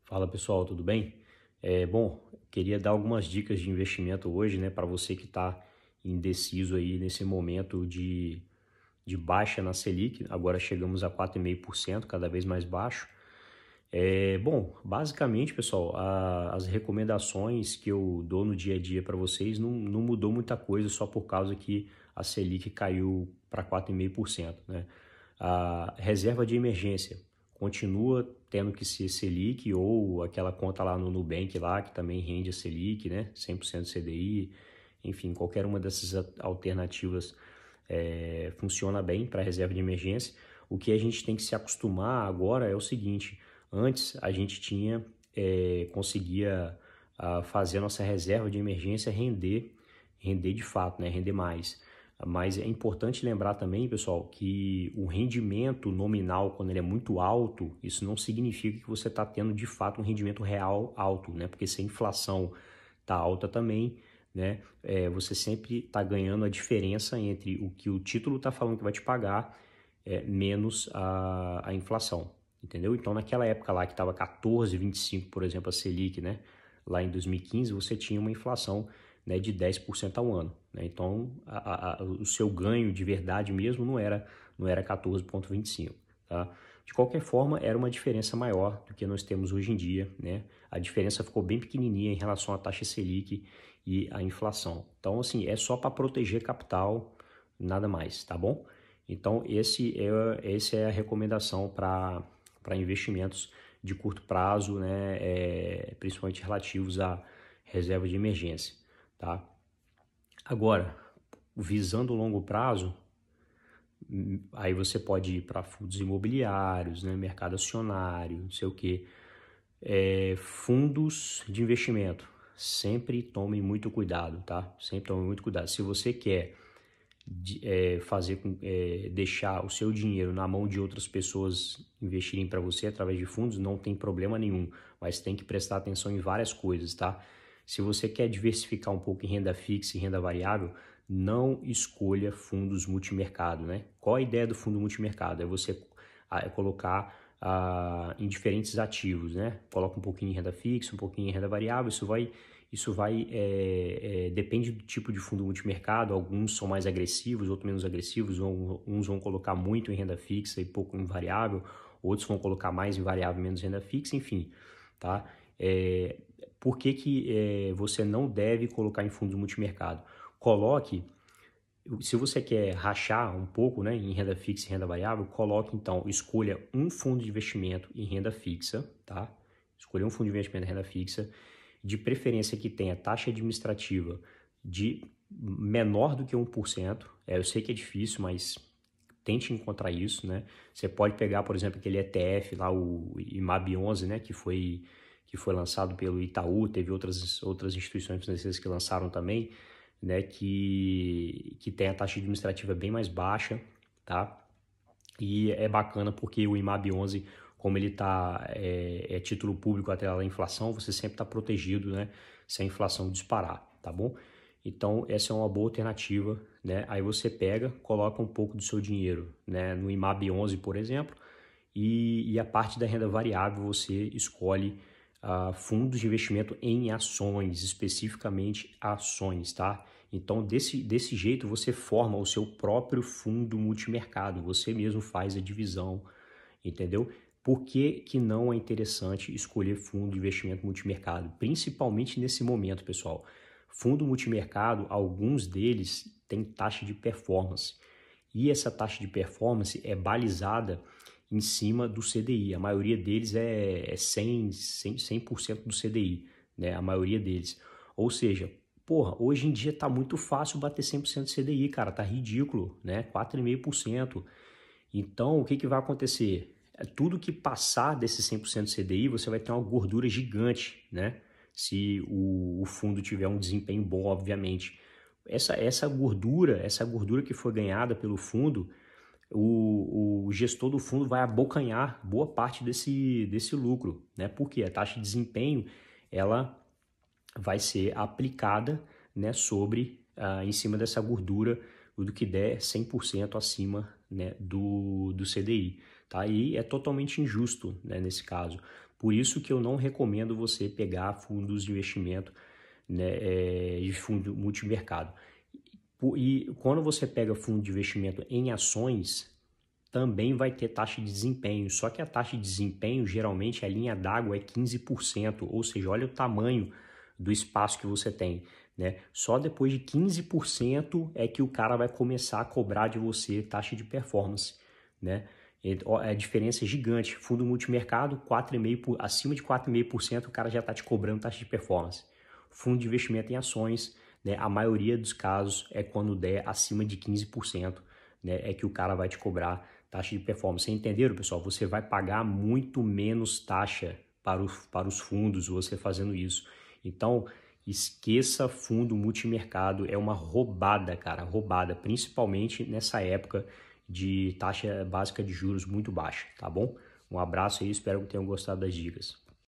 Fala pessoal, tudo bem? Queria dar algumas dicas de investimento hoje, né, para você que está indeciso aí nesse momento de baixa na Selic. Agora chegamos a 4,5%, cada vez mais baixo. Basicamente, pessoal, as recomendações que eu dou no dia a dia para vocês não mudou muita coisa só por causa que a Selic caiu para 4,5%, né? A reserva de emergência continua tendo que ser Selic ou aquela conta lá no Nubank lá que também rende a Selic, né? 100% CDI, enfim, qualquer uma dessas alternativas funciona bem para reserva de emergência. O que a gente tem que se acostumar agora é o seguinte: antes a gente conseguia fazer a nossa reserva de emergência render de fato, né? Render mais. Mas é importante lembrar também, pessoal, que o rendimento nominal, quando ele é muito alto, isso não significa que você está tendo de fato um rendimento real alto, né? Porque se a inflação está alta também, né? Você sempre está ganhando a diferença entre o que o título está falando que vai te pagar menos a inflação, entendeu? Então, naquela época lá que estava 14,25, por exemplo, a Selic, né? Lá em 2015, você tinha uma inflação, né, de 10% ao ano, né? Então, o seu ganho de verdade mesmo não era 14,25, tá? De qualquer forma, era uma diferença maior do que nós temos hoje em dia, né? A diferença ficou bem pequenininha em relação à taxa Selic e à inflação. Então, assim, é só para proteger capital, nada mais, tá bom? Então, essa é a recomendação para investimentos de curto prazo, né? Principalmente relativos à reserva de emergência, tá? Agora, visando o longo prazo, aí você pode ir para fundos imobiliários, né? Mercado acionário, não sei o quê. Fundos de investimento, sempre tomem muito cuidado, tá? Sempre tomem muito cuidado. Se você quer deixar o seu dinheiro na mão de outras pessoas investirem para você através de fundos, não tem problema nenhum, mas tem que prestar atenção em várias coisas, tá? Se você quer diversificar um pouco em renda fixa e renda variável, não escolha fundos multimercado, né? Qual a ideia do fundo multimercado? É você colocar em diferentes ativos, né? Coloca um pouquinho em renda fixa, um pouquinho em renda variável, depende do tipo de fundo multimercado, alguns são mais agressivos, outros menos agressivos, uns vão colocar muito em renda fixa e pouco em variável, outros vão colocar mais em variável e menos em renda fixa, enfim, tá? Por que você não deve colocar em fundos multimercado? Coloque, se você quer rachar um pouco, né, em renda fixa e renda variável, coloque então, escolha um fundo de investimento em renda fixa, tá? Escolha um fundo de investimento em renda fixa, de preferência que tenha taxa administrativa de menor do que 1%. Eu sei que é difícil, mas tente encontrar isso, né? Você pode pegar, por exemplo, aquele ETF lá, o IMAB 11, né, que foi lançado pelo Itaú, teve outras instituições financeiras que lançaram também, né, que tem a taxa administrativa bem mais baixa, tá? E é bacana porque o IMAB 11, como ele é título público atrelado à inflação, você sempre está protegido, né, se a inflação disparar, tá bom? Então, essa é uma boa alternativa, né? Aí você pega, coloca um pouco do seu dinheiro, né, no IMAB 11, por exemplo, e a parte da renda variável você escolhe fundos de investimento em ações, especificamente ações, tá? Então, desse jeito, você forma o seu próprio fundo multimercado, você mesmo faz a divisão, entendeu? Por que que não é interessante escolher fundo de investimento multimercado? Principalmente nesse momento, pessoal. Fundo multimercado, alguns deles têm taxa de performance. E essa taxa de performance é balizada em cima do CDI. A maioria deles é 100% do CDI, né? A maioria deles. Ou seja, porra, hoje em dia tá muito fácil bater 100% de CDI, cara, tá ridículo, né? 4,5%. Então, o que que vai acontecer? Tudo que passar desse 100% de CDI, você vai ter uma gordura gigante, né? Se o fundo tiver um desempenho bom, obviamente. Essa gordura que foi ganhada pelo fundo, o gestor do fundo vai abocanhar boa parte desse lucro, né? Porque a taxa de desempenho, ela vai ser aplicada, né, em cima dessa gordura do que der 100% acima, né, do CDI, tá? E é totalmente injusto, né, nesse caso. Por isso que eu não recomendo você pegar fundos de investimento, né, de fundo multimercado. E quando você pega fundo de investimento em ações, também vai ter taxa de desempenho, só que a taxa de desempenho, geralmente, a linha d'água é 15%, ou seja, olha o tamanho do espaço que você tem, né? Só depois de 15% é que o cara vai começar a cobrar de você taxa de performance, né? A diferença é gigante. Fundo multimercado, 4,5%, acima de 4,5%, o cara já está te cobrando taxa de performance. Fundo de investimento em ações, né? A maioria dos casos é quando der acima de 15%, né? É que o cara vai te cobrar taxa de performance. Entenderam, pessoal? Você vai pagar muito menos taxa para os fundos você fazendo isso. Então, esqueça fundo multimercado, é uma roubada, cara, roubada, principalmente nessa época de taxa básica de juros muito baixa, tá bom? Um abraço aí, espero que tenham gostado das dicas.